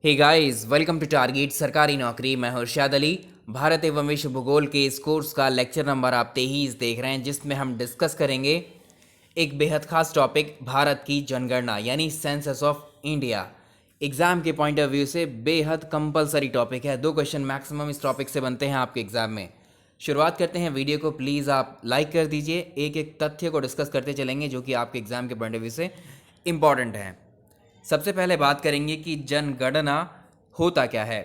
Hey guys, welcome to target सरकारी नौकरी। मैं हूं इरशाद अली। भारत एवं विश्व भूगोल के इस कोर्स का लेक्चर नंबर आप 23 देख रहे हैं, जिसमें हम डिस्कस करेंगे एक बेहद खास टॉपिक, भारत की जनगणना यानी सेंसस ऑफ इंडिया। एग्जाम के पॉइंट ऑफ व्यू से बेहद कंपलसरी टॉपिक है। 2 क्वेश्चन मैक्सिमम इस टॉपिक से बनते हैं आपके एग्जाम में। शुरुआत करते हैं वीडियो को। प्लीज़ आप लाइक कर दीजिए। एक एक तथ्य को डिस्कस करते चलेंगे जो कि आपके एग्जाम के पॉइंट ऑफ व्यू से इंपॉर्टेंट है। सबसे पहले बात करेंगे कि जनगणना होता क्या है।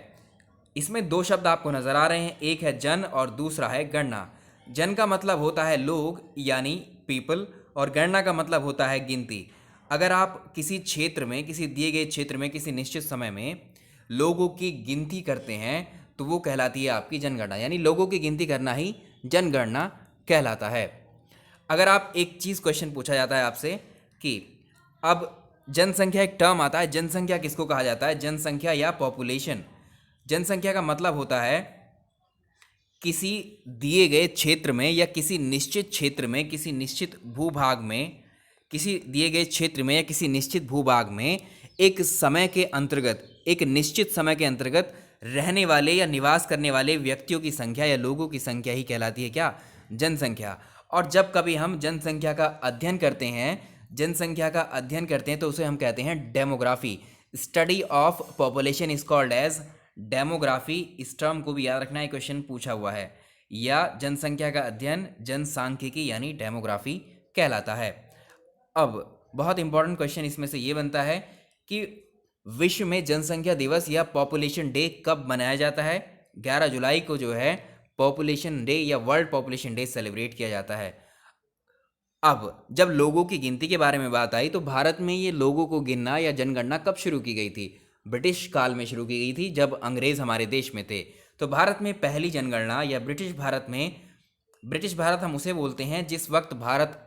इसमें 2 शब्द आपको नजर आ रहे हैं, एक है जन और दूसरा है गणना। जन का मतलब होता है लोग यानी पीपल, और गणना का मतलब होता है गिनती। अगर आप किसी क्षेत्र में, किसी दिए गए क्षेत्र में किसी निश्चित समय में लोगों की गिनती करते हैं तो वो कहलाती है आपकी जनगणना, यानी लोगों की गिनती करना ही जनगणना कहलाता है। अगर आप एक चीज़, क्वेश्चन पूछा जाता है आपसे कि अब जनसंख्या एक टर्म आता है, जनसंख्या किसको कहा जाता है? जनसंख्या या पॉपुलेशन। जनसंख्या का मतलब होता है किसी दिए गए क्षेत्र में या किसी निश्चित क्षेत्र में, किसी निश्चित भूभाग में, किसी दिए गए क्षेत्र में या किसी निश्चित भूभाग में एक समय के अंतर्गत, एक निश्चित समय के अंतर्गत रहने वाले या निवास करने वाले व्यक्तियों की संख्या या लोगों की संख्या ही कहलाती है क्या? जनसंख्या। और जब कभी हम जनसंख्या का अध्ययन करते हैं, जनसंख्या का अध्ययन करते हैं तो उसे हम कहते हैं demography. Study of population is called as demography. इस टर्म को भी याद रखना, है क्वेश्चन पूछा हुआ है। या जनसंख्या का अध्ययन जनसांख्यिकी यानी डेमोग्राफी कहलाता है। अब बहुत इंपॉर्टेंट क्वेश्चन इसमें से ये बनता है कि विश्व में जनसंख्या दिवस या पॉपुलेशन डे कब मनाया जाता है? 11 जुलाई को जो है पॉपुलेशन डे या वर्ल्ड पॉपुलेशन डे सेलिब्रेट किया जाता है। अब जब लोगों की गिनती के बारे में बात आई तो भारत में ये लोगों को गिनना या जनगणना कब शुरू की गई थी? ब्रिटिश काल में शुरू की गई थी, जब अंग्रेज हमारे देश में थे। तो भारत में पहली जनगणना या ब्रिटिश भारत में, ब्रिटिश भारत हम उसे बोलते हैं जिस वक्त भारत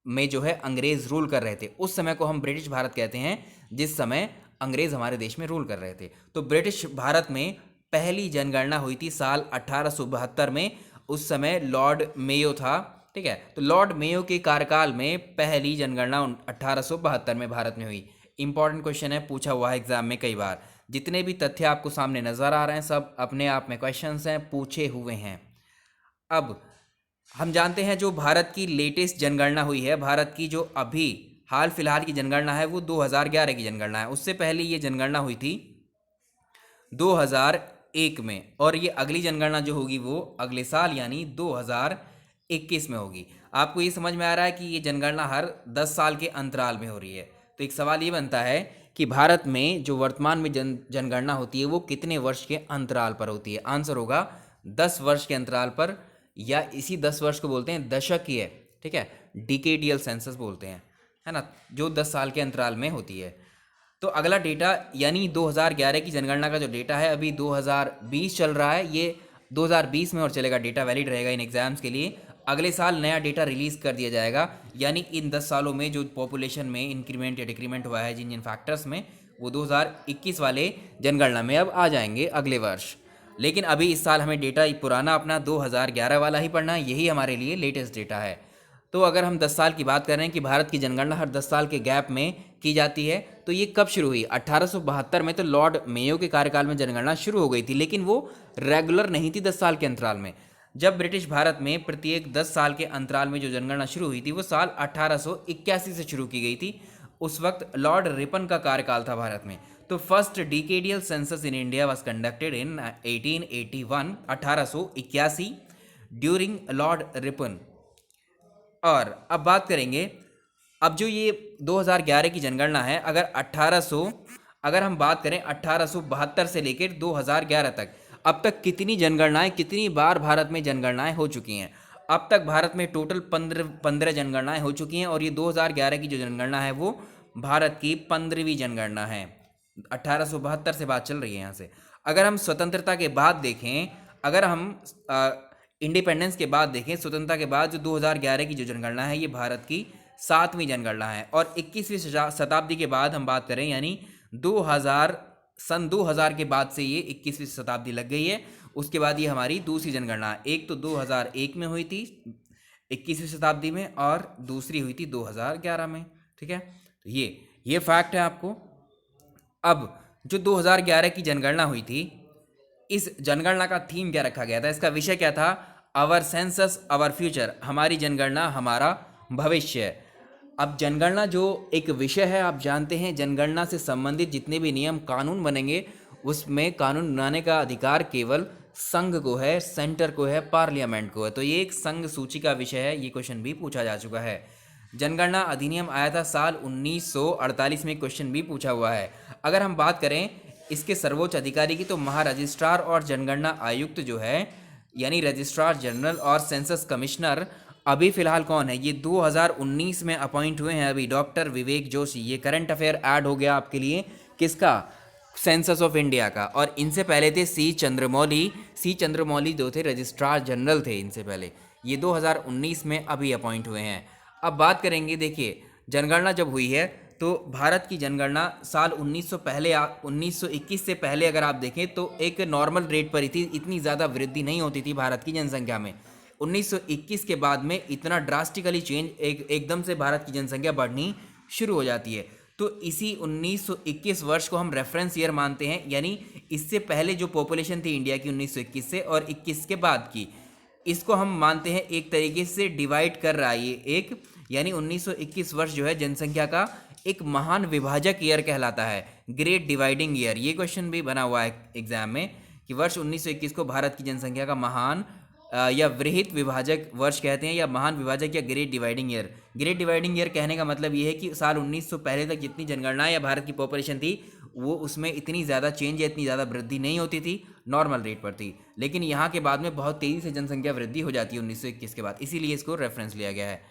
में जो है अंग्रेज रूल कर रहे थे, उस समय को हम ब्रिटिश भारत कहते हैं, जिस समय अंग्रेज हमारे देश में रूल कर रहे थे। तो ब्रिटिश भारत में पहली जनगणना हुई थी साल 1872 में। उस समय लॉर्ड मेयो था, ठीक है। तो लॉर्ड मेयो के कार्यकाल में पहली जनगणना 1872 में भारत में हुई। इंपॉर्टेंट क्वेश्चन है, पूछा हुआ है एग्जाम में कई बार। जितने भी तथ्य आपको सामने नजर आ रहे हैं सब अपने आप में क्वेश्चंस हैं, पूछे हुए हैं। अब हम जानते हैं जो भारत की लेटेस्ट जनगणना हुई है, भारत की जो अभी हाल फिलहाल की जनगणना है वो 2011 की जनगणना है। उससे पहले ये जनगणना हुई थी 2001 में, और ये अगली जनगणना जो होगी वो अगले साल यानी 2021 में होगी। आपको ये समझ में आ रहा है कि ये जनगणना हर 10 साल के अंतराल में हो रही है। तो एक सवाल ये बनता है कि भारत में जो वर्तमान में जनगणना होती है वो कितने वर्ष के अंतराल पर होती है? आंसर होगा 10 वर्ष के अंतराल पर, या इसी 10 वर्ष को बोलते हैं दशकीय, ठीक है, डिकेडियल सेंसस बोलते हैं, है ना, जो 10 साल के अंतराल में होती है। तो अगला डेटा यानी 2011 की जनगणना का जो डेटा है अभी 2020 चल रहा है, ये 2020 में और चलेगा, डेटा वैलिड रहेगा इन एग्जाम्स के लिए। अगले साल नया डेटा रिलीज कर दिया जाएगा, यानी इन 10 सालों में जो पॉपुलेशन में इंक्रीमेंट या डिक्रीमेंट हुआ है जिन जिन फैक्टर्स में, वो 2021 वाले जनगणना में अब आ जाएंगे अगले वर्ष। लेकिन अभी इस साल हमें डेटा पुराना अपना 2011 वाला ही पढ़ना है, यही हमारे लिए लेटेस्ट डेटा है। तो अगर हम 10 साल की बात कर रहे हैं कि भारत की जनगणना हर 10 साल के गैप में की जाती है, तो ये कब शुरू हुई? 1872 में तो लॉर्ड मेयो के कार्यकाल में जनगणना शुरू हो गई थी, लेकिन वो रेगुलर नहीं थी 10 साल के अंतराल में। जब ब्रिटिश भारत में प्रत्येक 10 साल के अंतराल में जो जनगणना शुरू हुई थी वो साल 1881 से शुरू की गई थी। उस वक्त लॉर्ड रिपन का कार्यकाल था भारत में। तो first decadal census in India was conducted in 1881, 1881 during Lord Ripon. और अब बात करेंगे, अब जो ये 2011 की जनगणना है, अगर हम बात करें 1872 से लेकर 2011 तक, अब तक कितनी जनगणनाएं, कितनी बार भारत में जनगणनाएं हो चुकी हैं? अब तक भारत में टोटल 15 जनगणनाएं हो चुकी हैं, और ये 2011 की जो जनगणना है वो भारत की 15वीं जनगणना है। 1872 से बात चल रही है यहाँ से। अगर हम स्वतंत्रता के बाद देखें, अगर हम इंडिपेंडेंस के बाद देखें, स्वतंत्रता के बाद जो 2011 की जो जनगणना है ये भारत की 7वीं जनगणना है। और 21वीं शताब्दी के बाद हम बात करें, यानी 2000 के बाद से ये 21वीं शताब्दी लग गई है, उसके बाद ये हमारी दूसरी जनगणना है। एक तो 2001 में हुई थी 21वीं शताब्दी में, और दूसरी हुई थी 2011 में, ठीक है। तो ये फैक्ट है आपको। अब जो 2011 की जनगणना हुई थी, इस जनगणना का थीम क्या रखा गया था, इसका विषय क्या था? आवर सेंसस आवर फ्यूचर, हमारी जनगणना हमारा भविष्य। अब जनगणना जो एक विषय है, आप जानते हैं जनगणना से संबंधित जितने भी नियम कानून बनेंगे उसमें कानून बनाने का अधिकार केवल संघ को है, सेंटर को है, पार्लियामेंट को है। तो ये एक संघ सूची का विषय है, ये क्वेश्चन भी पूछा जा चुका है। जनगणना अधिनियम आया था साल 1948 में, क्वेश्चन भी पूछा हुआ है। अगर हम बात करें इसके सर्वोच्च अधिकारी की, तो महारजिस्ट्रार और जनगणना आयुक्त जो है, यानी रजिस्ट्रार जनरल और सेंसस कमिश्नर, अभी फिलहाल कौन है? ये 2019 में अपॉइंट हुए हैं अभी, डॉक्टर विवेक जोशी। ये करंट अफेयर ऐड हो गया आपके लिए, किसका? सेंसस ऑफ इंडिया का। और इनसे पहले थे सी चंद्रमौली जो थे रजिस्ट्रार जनरल थे इनसे पहले। ये 2019 में अभी अपॉइंट हुए हैं। अब बात करेंगे, देखिए जनगणना जब हुई है तो भारत की जनगणना साल 1921 से पहले अगर आप देखें तो एक नॉर्मल रेट पर ही थी, इतनी ज़्यादा वृद्धि नहीं होती थी भारत की जनसंख्या में। 1921 के बाद में इतना ड्रास्टिकली चेंज, एकदम से भारत की जनसंख्या बढ़नी शुरू हो जाती है। तो इसी 1921 वर्ष को हम रेफरेंस ईयर मानते हैं, यानी इससे पहले जो पॉपुलेशन थी इंडिया की 1921 से और 21 के बाद की, इसको हम मानते हैं एक तरीके से डिवाइड कर रहा है ये एक, यानी 1921 वर्ष जो है जनसंख्या का एक महान विभाजक ईयर कहलाता है, ग्रेट डिवाइडिंग ईयर। ये क्वेश्चन भी बना हुआ है एग्जाम में कि वर्ष 1921 को भारत की जनसंख्या का महान या वृहत विभाजक वर्ष कहते हैं, या महान विभाजक या great dividing year. Great dividing year कहने का मतलब ये है कि साल 1900 पहले तक जितनी जनगणना या भारत की पॉपुलेशन थी वो उसमें इतनी ज़्यादा चेंज या इतनी ज़्यादा वृद्धि नहीं होती थी, नॉर्मल रेट पर थी। लेकिन यहाँ के बाद में बहुत तेज़ी से जनसंख्या वृद्धि हो जाती है 1921 के बाद, इसीलिए इसको रेफरेंस लिया गया है।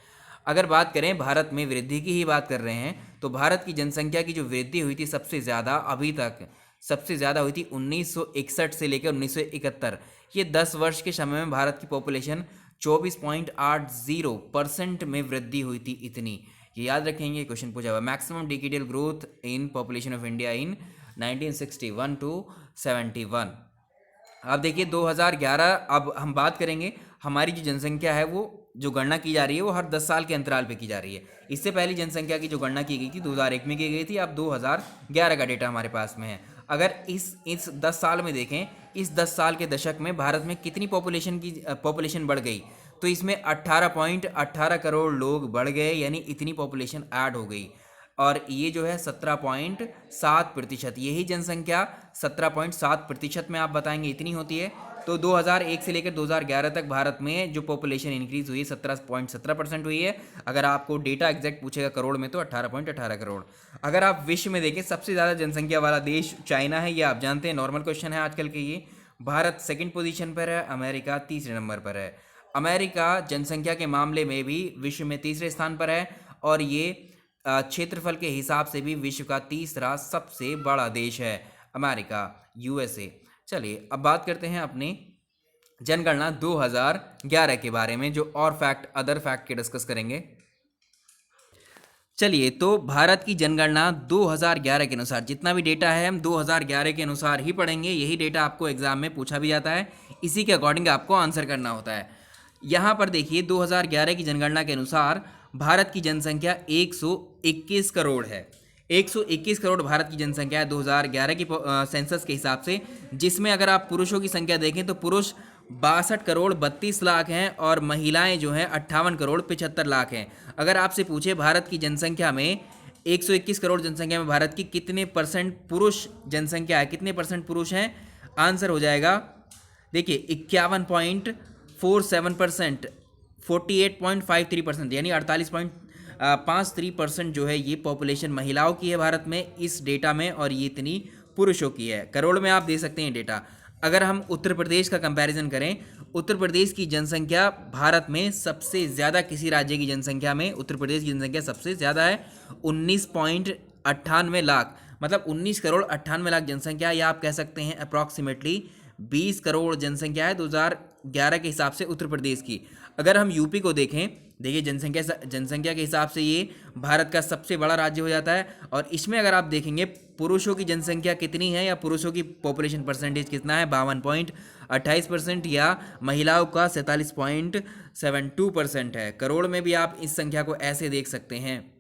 अगर बात करें भारत में वृद्धि की ही बात कर रहे हैं, तो भारत की जनसंख्या की जो वृद्धि हुई थी सबसे ज़्यादा अभी तक सबसे ज़्यादा हुई थी 1961 से लेकर 1971। ये 10 वर्ष के समय में भारत की पॉपुलेशन 24.80% में वृद्धि हुई थी इतनी। ये याद रखेंगे, क्वेश्चन पूछा हुआ। Maximum decadal growth in population of India in 1961 to 71। अब देखिए 2011, अब हम बात करेंगे हमारी जो जनसंख्या है वो जो गणना की जा रही है वो हर 10 साल के अंतराल पे की जा रही है। इससे पहले जनसंख्या की जो गणना की गई थी 2001 में की गई थी, अब 2011 का डेटा हमारे पास में है। अगर इस 10 साल में देखें, इस 10 साल के दशक में भारत में कितनी पॉपुलेशन बढ़ गई, तो इसमें 18.18 करोड़ लोग बढ़ गए, यानी इतनी पॉपुलेशन ऐड हो गई। और ये जो है 17.7%, यही जनसंख्या 17.7% में आप बताएंगे इतनी होती है। तो 2001 से लेकर 2011 तक भारत में जो पॉपुलेशन इंक्रीज हुई है 17.17% हुई है। अगर आपको डेटा एग्जैक्ट पूछेगा करोड़ में तो 18.18 करोड़। अगर आप विश्व में देखें सबसे ज़्यादा जनसंख्या वाला देश चाइना है, ये आप जानते हैं, नॉर्मल क्वेश्चन है आजकल के ये। भारत सेकंड पोजीशन पर है, अमेरिका तीसरे नंबर पर है। अमेरिका जनसंख्या के मामले में भी विश्व में तीसरे स्थान पर है, और ये क्षेत्रफल के हिसाब से भी विश्व का तीसरा सबसे बड़ा देश है अमेरिका, यूएसए। चलिए अब बात करते हैं अपने जनगणना 2011 के बारे में, जो और अदर फैक्ट के डिस्कस करेंगे। चलिए, तो भारत की जनगणना 2011 के अनुसार, जितना भी डेटा है हम 2011 के अनुसार ही पढ़ेंगे। यही डेटा आपको एग्जाम में पूछा भी जाता है, इसी के अकॉर्डिंग आपको आंसर करना होता है। यहाँ पर देखिए 2011 की जनगणना के अनुसार भारत की जनसंख्या 121 करोड़ है। 121 करोड़ भारत की जनसंख्या है 2011 की सेंसस के हिसाब से, जिसमें अगर आप पुरुषों की संख्या देखें तो पुरुष 62 करोड़ 32 लाख हैं और महिलाएं जो हैं 58 करोड़ 75 लाख हैं। अगर आपसे पूछे भारत की जनसंख्या में 121 करोड़ जनसंख्या में भारत की कितने परसेंट पुरुष जनसंख्या है, कितने परसेंट पुरुष हैं, आंसर हो जाएगा देखिए 51.47%, 48.53%, यानी 48.53% जो है ये पॉपुलेशन महिलाओं की है भारत में इस डेटा में, और ये इतनी पुरुषों की है। करोड़ में आप दे सकते हैं डेटा। अगर हम उत्तर प्रदेश का कंपैरिजन करें, उत्तर प्रदेश की जनसंख्या भारत में सबसे ज़्यादा, किसी राज्य की जनसंख्या में उत्तर प्रदेश की जनसंख्या सबसे ज़्यादा है, 19.98 लाख, मतलब 19 करोड़ 98 लाख जनसंख्या, या आप कह सकते हैं अप्रॉक्सीमेटली 20 करोड़ जनसंख्या है 2011 के हिसाब से उत्तर प्रदेश की। अगर हम यूपी को देखें, देखिए जनसंख्या के हिसाब से ये भारत का सबसे बड़ा राज्य हो जाता है, और इसमें अगर आप देखेंगे पुरुषों की जनसंख्या कितनी है या पुरुषों की पॉपुलेशन परसेंटेज कितना है, 52.28%, या महिलाओं का 47.72% है। करोड़ में भी आप इस संख्या को ऐसे देख सकते हैं।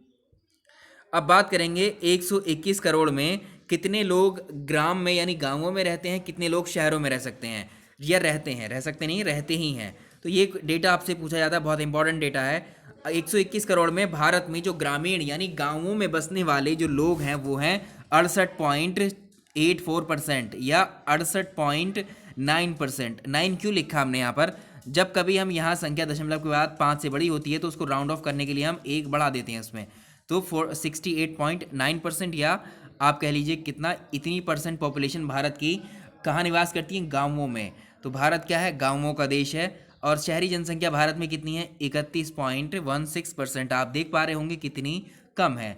अब बात करेंगे 121 करोड़ में कितने लोग ग्राम में यानी गांवों में रहते हैं, कितने लोग शहरों में रह सकते हैं, या रहते हैं, रह सकते नहीं, रहते ही हैं। तो ये डेटा आपसे पूछा जाता है, बहुत इंपॉर्टेंट डेटा है। 121 करोड़ में भारत में जो ग्रामीण यानी गांवों में बसने वाले जो लोग हैं वो हैं 68.84% या 68.9%। 9 क्यों लिखा हमने यहाँ पर? जब कभी हम यहाँ संख्या दशमलव के बाद 5 से बड़ी होती है तो उसको राउंड ऑफ करने के लिए हम एक बढ़ा देते हैं उसमें। तो 68.9% या आप कह लीजिए कितना, इतनी परसेंट पॉपुलेशन भारत की कहाँ निवास करती है? गाँवों में। तो भारत क्या है? गाँवों का देश है। और शहरी जनसंख्या भारत में कितनी है? 31.16%। आप देख पा रहे होंगे कितनी कम है।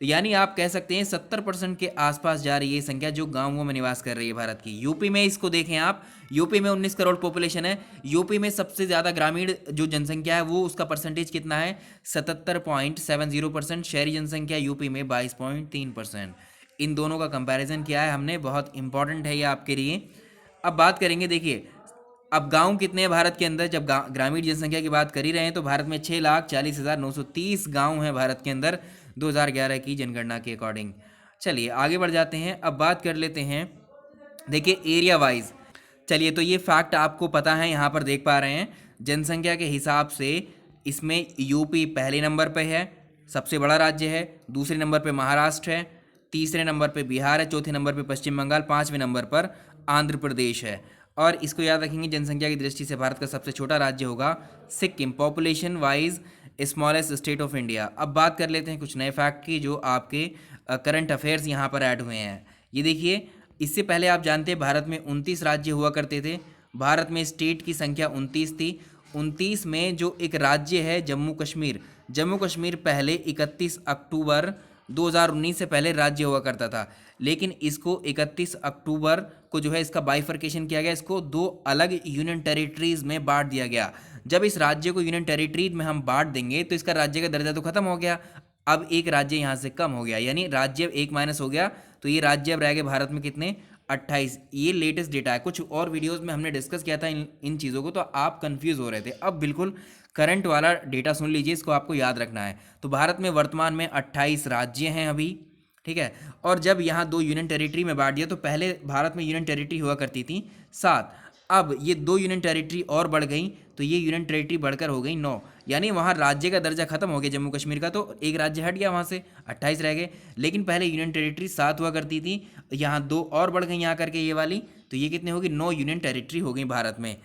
तो यानी आप कह सकते हैं 70% के आसपास जा रही है ये संख्या जो गांवों में निवास कर रही है भारत की। यूपी में इसको देखें आप, यूपी में 19 करोड़ पॉपुलेशन है। यूपी में सबसे ज़्यादा ग्रामीण जो जनसंख्या है वो उसका परसेंटेज कितना है? 77.70%। शहरी जनसंख्या यूपी में 22.3%। इन दोनों का कंपैरिजन किया है हमने, बहुत इंपॉर्टेंट है ये आपके लिए। अब बात करेंगे, देखिए अब गांव कितने हैं भारत के अंदर। जब ग्रामीण जनसंख्या की बात कर ही रहे हैं तो भारत में 6,40,930 गांव हैं भारत के अंदर 2011 की जनगणना के अकॉर्डिंग। चलिए आगे बढ़ जाते हैं। अब बात कर लेते हैं, देखिए एरिया वाइज। चलिए तो ये फैक्ट आपको पता है, यहाँ पर देख पा रहे हैं जनसंख्या के हिसाब से इसमें यूपी पहले नंबर पे है, सबसे बड़ा राज्य है। दूसरे नंबर पे महाराष्ट्र है, तीसरे नंबर पे बिहार है, चौथे नंबर पे पश्चिम बंगाल, पाँचवें नंबर पर आंध्र प्रदेश है। और इसको याद रखेंगे, जनसंख्या की दृष्टि से भारत का सबसे छोटा राज्य होगा Sikkim, population wise smallest state of India. अब बात कर लेते हैं कुछ नए फैक्ट की जो आपके करंट अफेयर्स यहाँ पर ऐड हुए हैं। ये देखिए, इससे पहले आप जानते हैं भारत में 29 राज्य हुआ करते थे। भारत में स्टेट की संख्या 29 थी। 29 में जो एक राज्य है जम्मू कश्मीर, जम्मू कश्मीर पहले 31 अक्टूबर 2019 से पहले राज्य हुआ करता था, लेकिन इसको 31 अक्टूबर को जो है इसका बाइफर्केशन किया गया, इसको दो अलग यूनियन टेरिटरीज में बांट दिया गया। जब इस राज्य को यूनियन टेरिटरीज में हम बांट देंगे तो इसका राज्य का दर्जा तो खत्म हो गया, अब एक राज्य यहाँ से कम हो गया, यानी राज्य एक माइनस हो गया। तो ये राज्य अब रह गए भारत में कितने? 28। ये लेटेस्ट डेटा है, कुछ और वीडियोस में हमने डिस्कस किया था इन चीज़ों को, तो आप कंफ्यूज हो रहे थे। अब बिल्कुल करंट वाला डेटा सुन लीजिए, इसको आपको याद रखना है। तो भारत में वर्तमान में 28 राज्य हैं अभी, ठीक है। और जब यहाँ दो यूनियन टेरिटरी में बांट दिया तो पहले भारत में यूनियन टेरिटरी हुआ करती थी 7, अब ये 2 यूनियन टेरिटरी और बढ़ गई तो ये यूनियन टेरिटरी बढ़कर हो गई 9, यानी वहाँ राज्य का दर्जा खत्म हो गया जम्मू कश्मीर का, तो एक राज्य हट गया वहाँ से, 28 रह गए। लेकिन पहले यूनियन टेरिटरी 7 हुआ करती थी, यहाँ 2 और बढ़ गई यहाँ करके ये वाली, तो ये कितने होगी? 9 यूनियन टेरिटरी हो गई भारत में।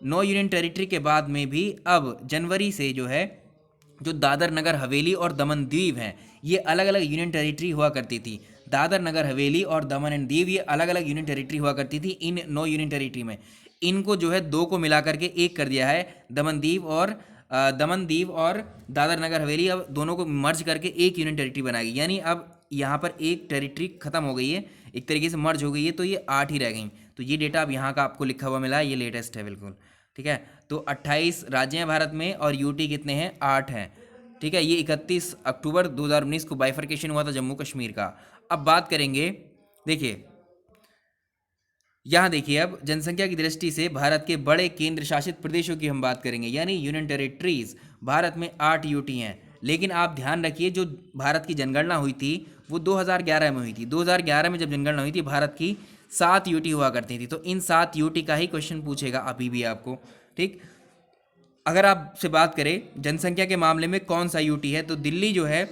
9 यूनियन टेरिटरी के बाद में भी अब जनवरी से जो है जो दादर नगर हवेली और दमन दीव हैं ये अलग अलग यूनियन टेरिटरी हुआ करती थी। दादर नगर हवेली और दमन एंड दीव ये अलग अलग यूनियन टेरिटरी हुआ करती थी। इन 9 यूनियन टेरिटरी में इनको जो है 2 को मिला करके एक कर दिया है, दमन दीव और दादर नगर हवेली, अब दोनों को मर्ज करके एक यूनियन टेरिटरी बनाएगी, यानी अब यहाँ पर एक टेरिटरी खत्म हो गई है, एक तरीके से मर्ज हो गई है, तो ये 8 ही रह गई। तो ये डेटा अब यहाँ का आपको लिखा हुआ मिला है, ये लेटेस्ट है बिल्कुल, ठीक है। तो 28 राज्य हैं भारत में और यूटी कितने हैं? 8 हैं, ठीक है। ये 31 अक्टूबर 2019 को बाइफर्केशन हुआ था जम्मू कश्मीर का। अब बात करेंगे, देखिए यहाँ देखिए, अब जनसंख्या की दृष्टि से भारत के बड़े केंद्र शासित प्रदेशों की हम बात करेंगे, यानी यूनियन टेरिटरीज। भारत में 8 यूटी हैं, लेकिन आप ध्यान रखिए जो भारत की जनगणना हुई थी वो 2011 में हुई थी। 2011 में जब जनगणना हुई थी भारत की 7 यूटी हुआ करती थी, तो इन 7 यूटी का ही क्वेश्चन पूछेगा अभी भी आपको, ठीक। अगर आपसे बात करें जनसंख्या के मामले में कौन सा यूटी है, तो दिल्ली जो है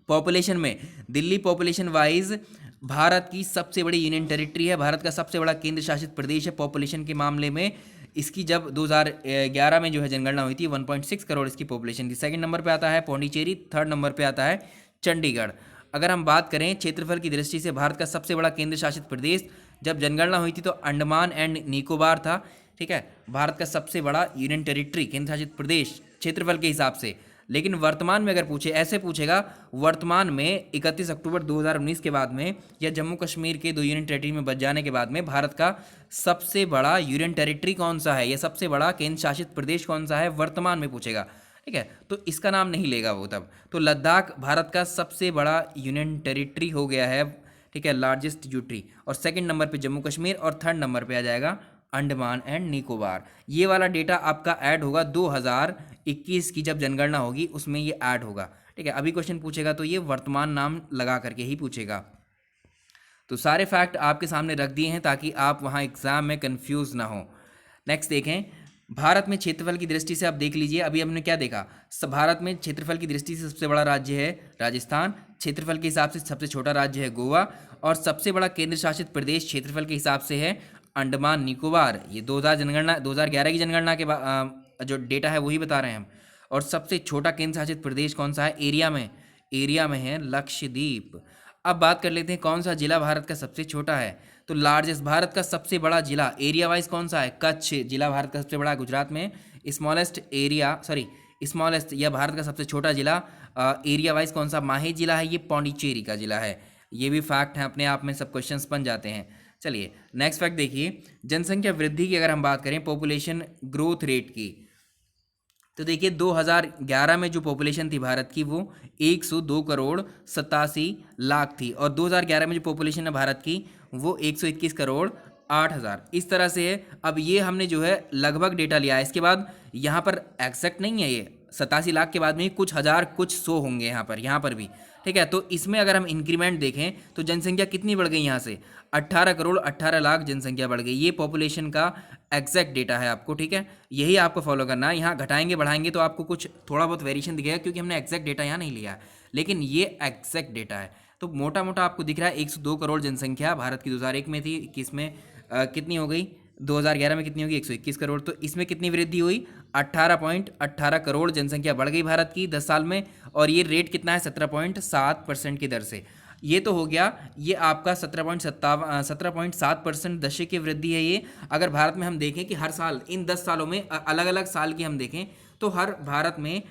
पॉपुलेशन में, दिल्ली पॉपुलेशन वाइज भारत की सबसे बड़ी यूनियन टेरिटरी है, भारत का सबसे बड़ा केंद्र शासित प्रदेश है पॉपुलेशन के मामले में। इसकी जब 2011 में जो है जनगणना हुई थी 1.6 करोड़ इसकी पॉपुलेशन थी। सेकंड नंबर पे आता है पौंडीचेरी, थर्ड नंबर पे आता है चंडीगढ़। अगर हम बात करें क्षेत्रफल की दृष्टि से भारत का सबसे बड़ा केंद्र शासित प्रदेश जब जनगणना हुई थी तो अंडमान एंड निकोबार था, ठीक है। भारत का सबसे बड़ा यूनियन टेरिटरी केंद्र शासित प्रदेश क्षेत्रफल के हिसाब से। लेकिन वर्तमान में अगर पूछे, ऐसे पूछेगा वर्तमान में 31 अक्टूबर 2019 के बाद में या जम्मू कश्मीर के 2 यूनियन टेरिटरी में बच जाने के बाद में भारत का सबसे बड़ा यूनियन टेरिटरी कौन सा है या सबसे बड़ा केंद्र शासित प्रदेश कौन सा है, वर्तमान में पूछेगा, ठीक है। तो इसका नाम नहीं लेगा वो तब। तो लद्दाख भारत का सबसे बड़ा यूनियन टेरिटरी हो गया है, ठीक है, लार्जेस्ट यूटी। और सेकंड नंबर पे जम्मू कश्मीर और थर्ड नंबर पे आ जाएगा अंडमान एंड निकोबार। ये वाला डेटा आपका ऐड होगा 2021 की जब जनगणना होगी उसमें ये ऐड होगा, ठीक है। अभी क्वेश्चन पूछेगा तो ये वर्तमान नाम लगा करके ही पूछेगा। तो सारे फैक्ट आपके सामने रख दिए हैं ताकि आप वहाँ एग्जाम में कंफ्यूज ना हो। नेक्स्ट देखें, भारत में क्षेत्रफल की दृष्टि से आप देख लीजिए, अभी हमने क्या देखा, भारत में क्षेत्रफल की दृष्टि से सबसे बड़ा राज्य है राजस्थान, क्षेत्रफल के हिसाब से सबसे छोटा राज्य है गोवा, और सबसे बड़ा केंद्र शासित प्रदेश क्षेत्रफल के हिसाब से है अंडमान निकोबार। ये 2011 की जनगणना के जो डेटा है वही बता रहे हैं हम। और सबसे छोटा केंद्र शासित प्रदेश कौन सा है एरिया में है लक्षद्वीप। अब बात कर लेते हैं कौन सा जिला भारत का सबसे छोटा है। तो लार्जेस्ट, भारत का सबसे बड़ा जिला एरिया वाइज कौन सा है, कच्छ जिला भारत का सबसे बड़ा गुजरात में। स्मॉलेस्ट या भारत का सबसे छोटा जिला एरिया वाइज कौन सा, माहे जिला है, ये पौंडीचेरी का जिला है। ये भी फैक्ट है, अपने आप में सब क्वेश्चंस बन जाते हैं। चलिए नेक्स्ट फैक्ट देखिए, जनसंख्या वृद्धि की अगर हम बात करें पॉपुलेशन ग्रोथ रेट की, तो देखिए 2011 में जो पॉपुलेशन थी भारत की वो 102 करोड़ 87 लाख थी, और 2011 में जो पॉपुलेशन है भारत की वो 121 करोड़ 8,000 इस तरह से है। अब ये हमने जो है लगभग डेटा लिया है, इसके बाद यहाँ पर एग्जैक्ट नहीं है, ये 87 लाख के बाद में कुछ हज़ार कुछ सौ होंगे यहाँ पर भी, ठीक है। तो इसमें अगर हम इंक्रीमेंट देखें तो जनसंख्या कितनी बढ़ गई, यहाँ से 18 करोड़ 18 लाख जनसंख्या बढ़ गई। ये पॉपुलेशन का एग्जैक्ट डेटा है आपको, ठीक है, यही आपको फॉलो करना है। यहाँ घटाएंगे बढ़ाएंगे तो आपको कुछ थोड़ा बहुत वेरिएशन दिखेगा, क्योंकि हमने एग्जैक्ट डेटा यहाँ नहीं लिया, लेकिन ये एग्जैक्ट डेटा है। तो मोटा मोटा आपको दिख रहा है 102 करोड़ जनसंख्या भारत की 2001 में थी, 21 में कितनी हो गई, 2011 में कितनी होगी 121 करोड़। तो इसमें कितनी वृद्धि हुई, 18.18 करोड़ जनसंख्या बढ़ गई भारत की 10 साल में, और ये रेट कितना है 17.7% की दर से। ये तो हो गया, ये आपका 17.7% दशक की वृद्धि है ये। अगर भारत में हम देखें कि हर साल इन 10 सालों में अलग अलग साल की हम देखें तो हर भारत में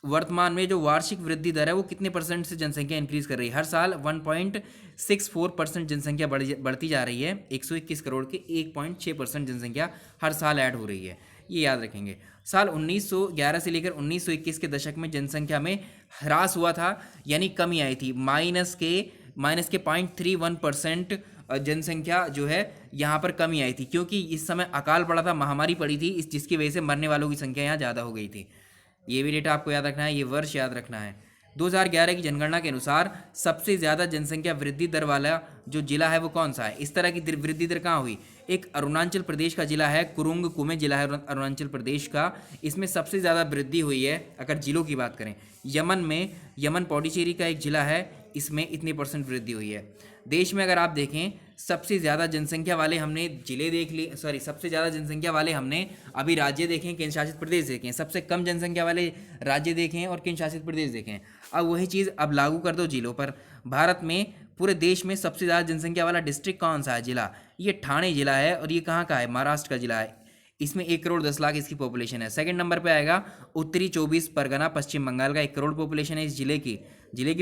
वर्तमान में जो वार्षिक वृद्धि दर है वो कितने परसेंट से जनसंख्या इंक्रीज कर रही है, हर साल 1.64% जनसंख्या बढ़ती जा रही है। 121 करोड़ की 1.6% जनसंख्या हर साल ऐड हो रही है, ये याद रखेंगे। साल 1911 से लेकर 1921 के दशक में जनसंख्या में ह्रास हुआ था, यानी कमी आई थी, माइनस के 0.31% जनसंख्या जो है यहाँ पर कमी आई थी, क्योंकि इस समय अकाल पड़ा था, महामारी पड़ी थी, जिसकी वजह से मरने वालों की संख्या यहाँ ज़्यादा हो गई थी। ये भी डेटा आपको याद रखना है, ये वर्ष याद रखना है। 2011 की जनगणना के अनुसार सबसे ज़्यादा जनसंख्या वृद्धि दर वाला जो जिला है वो कौन सा है, इस तरह की वृद्धि दर कहाँ हुई, एक अरुणाचल प्रदेश का जिला है, कुरुंग कुमे जिला है अरुणाचल प्रदेश का, इसमें सबसे ज़्यादा वृद्धि हुई है। अगर जिलों की बात करें, यमन पौंडीचेरी का एक जिला है, इसमें इतनी % वृद्धि हुई है। देश में अगर आप देखें सबसे ज़्यादा जनसंख्या वाले हमने जिले देख लिए, सबसे ज़्यादा जनसंख्या वाले हमने अभी राज्य देखें, केंद्र शासित प्रदेश देखें, सबसे कम जनसंख्या वाले राज्य देखें और केंद्र शासित प्रदेश देखें। अब वही चीज़ अब लागू कर दो जिलों पर। भारत में पूरे देश में सबसे ज़्यादा जनसंख्या वाला डिस्ट्रिक्ट कौन सा है, जिला, ये ठाणे जिला है, और ये कहाँ का है, महाराष्ट्र का जिला है, इसमें 1 करोड़ 10 लाख इसकी पॉपुलेशन है। सेकंड नंबर पे आएगा उत्तरी 24 परगना पश्चिम बंगाल का, 1 करोड़ पॉपुलेशन है इस जिले की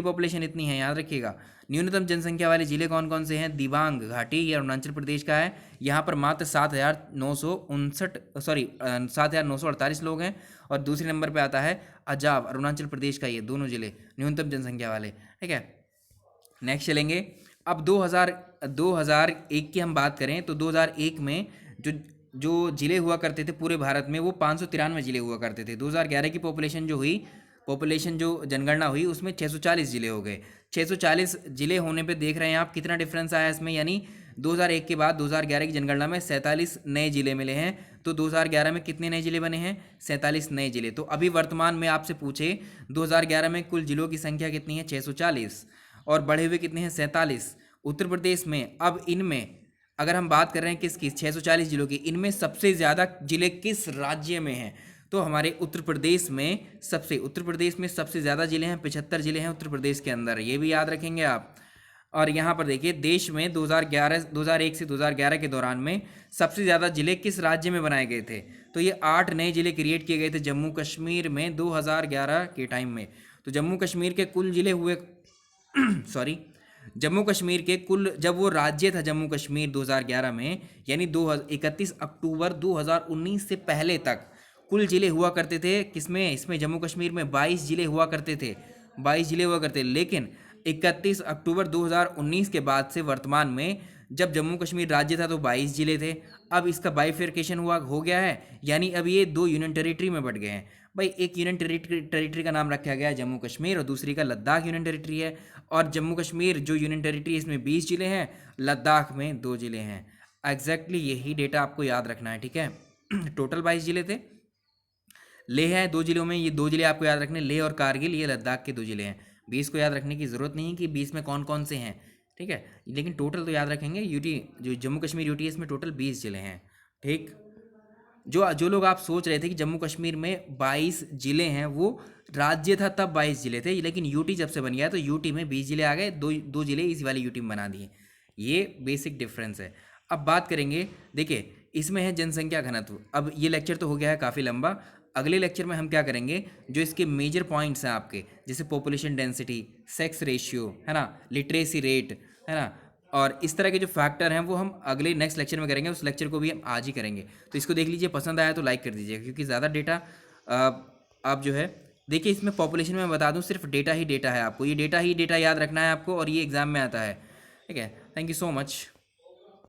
पॉपुलेशन इतनी है, याद रखिएगा। न्यूनतम जनसंख्या वाले जिले कौन कौन से हैं, दिबांग घाटी, ये अरुणाचल प्रदेश का है, यहाँ पर मात्र 7,948 लोग हैं। और दूसरे नंबर पे आता है अजाव, अरुणाचल प्रदेश का, ये दोनों जिले न्यूनतम जनसंख्या वाले, ठीक है। नेक्स्ट चलेंगे, अब 2001 की हम बात करें तो 2001 में जो जिले हुआ करते थे पूरे भारत में वो 593 जिले हुआ करते थे। 2011 की पॉपुलेशन जो जनगणना हुई उसमें 640 जिले हो गए। 640 जिले होने पे देख रहे हैं आप कितना डिफरेंस आया इसमें, यानी 2001 के बाद 2011 की जनगणना में 47 नए जिले मिले हैं। तो 2011 में कितने नए जिले बने हैं, 47 नए जिले। तो अभी वर्तमान में आपसे पूछे 2011 में कुल जिलों की संख्या कितनी है, 640, और बढ़े हुए कितने हैं, 47 उत्तर प्रदेश में। अब इनमें अगर हम बात कर रहे हैं किसकी, 640 जिलों की, इनमें सबसे ज़्यादा जिले किस राज्य में हैं, तो हमारे उत्तर प्रदेश में सबसे ज़्यादा जिले हैं, 75 जिले हैं उत्तर प्रदेश के अंदर, ये भी याद रखेंगे आप। और यहाँ पर देखिए देश में 2001 से 2011 के दौरान में सबसे ज़्यादा जिले किस राज्य में बनाए गए थे, तो ये 8 नए जिले क्रिएट किए गए थे जम्मू कश्मीर में 2011 के टाइम में। तो जम्मू कश्मीर के कुल जिले हुए जम्मू कश्मीर के कुल, जब वो राज्य था जम्मू कश्मीर 2011 में, यानी 31 अक्टूबर 2019 से पहले तक कुल जिले हुआ करते थे किसमें, इसमें जम्मू कश्मीर में 22 जिले हुआ करते थे, 22 जिले हुआ करते। लेकिन 31 अक्टूबर 2019 के बाद से वर्तमान में जब जम्मू कश्मीर राज्य था तो 22 जिले थे। अब इसका बाइफर्केशन हो गया है, यानी अब ये 2 यूनियन टेरिटरी में बट गए हैं। भाई एक यूनियन टेरिटरी का नाम रखा गया है जम्मू कश्मीर और दूसरी का लद्दाख यूनियन टेरिटरी है। और जम्मू कश्मीर जो यूनियन टेरिटरी है इसमें 20 ज़िले हैं, लद्दाख में 2 ज़िले हैं। एग्जैक्टली यही डेटा आपको याद रखना है, ठीक है। टोटल 22 ज़िले थे। लेह है 2 ज़िलों में, ये 2 ज़िले आपको याद रखने, लेह और कारगिल, ये लद्दाख के 2 ज़िले हैं। 20 को याद रखने की ज़रूरत नहीं है कि 20 में कौन कौन से हैं, ठीक है, लेकिन टोटल तो याद रखेंगे। यूटी जो जम्मू कश्मीर यूटी है इसमें टोटल 20 ज़िले हैं, ठीक। जो जो लोग आप सोच रहे थे कि जम्मू कश्मीर में 22 ज़िले हैं, वो राज्य था तब 22 ज़िले थे, लेकिन यूटी जब से बन गया तो यूटी में 20 ज़िले आ गए, दो ज़िले इसी वाली यूटी में बना दिए। ये बेसिक डिफरेंस है। अब बात करेंगे, देखिए इसमें है जनसंख्या घनत्व। अब ये लेक्चर तो हो गया है काफ़ी लंबा। अगले लेक्चर में हम क्या करेंगे, जो इसके मेजर पॉइंट्स हैं आपके, जैसे पॉपुलेशन डेंसिटी, सेक्स रेशियो, है ना, लिटरेसी रेट, है ना, और इस तरह के जो फैक्टर हैं वो हम अगले नेक्स्ट लेक्चर में करेंगे। उस लेक्चर को भी हम आज ही करेंगे। तो इसको देख लीजिए, पसंद आया तो लाइक कर दीजिएगा, क्योंकि ज़्यादा डेटा आप जो है देखिए, इसमें पॉपुलेशन में मैं बता दूं सिर्फ डेटा ही डेटा है, आपको ये डेटा ही डेटा याद रखना है आपको, और ये एग्जाम में आता है, ठीक है। Thank you so much.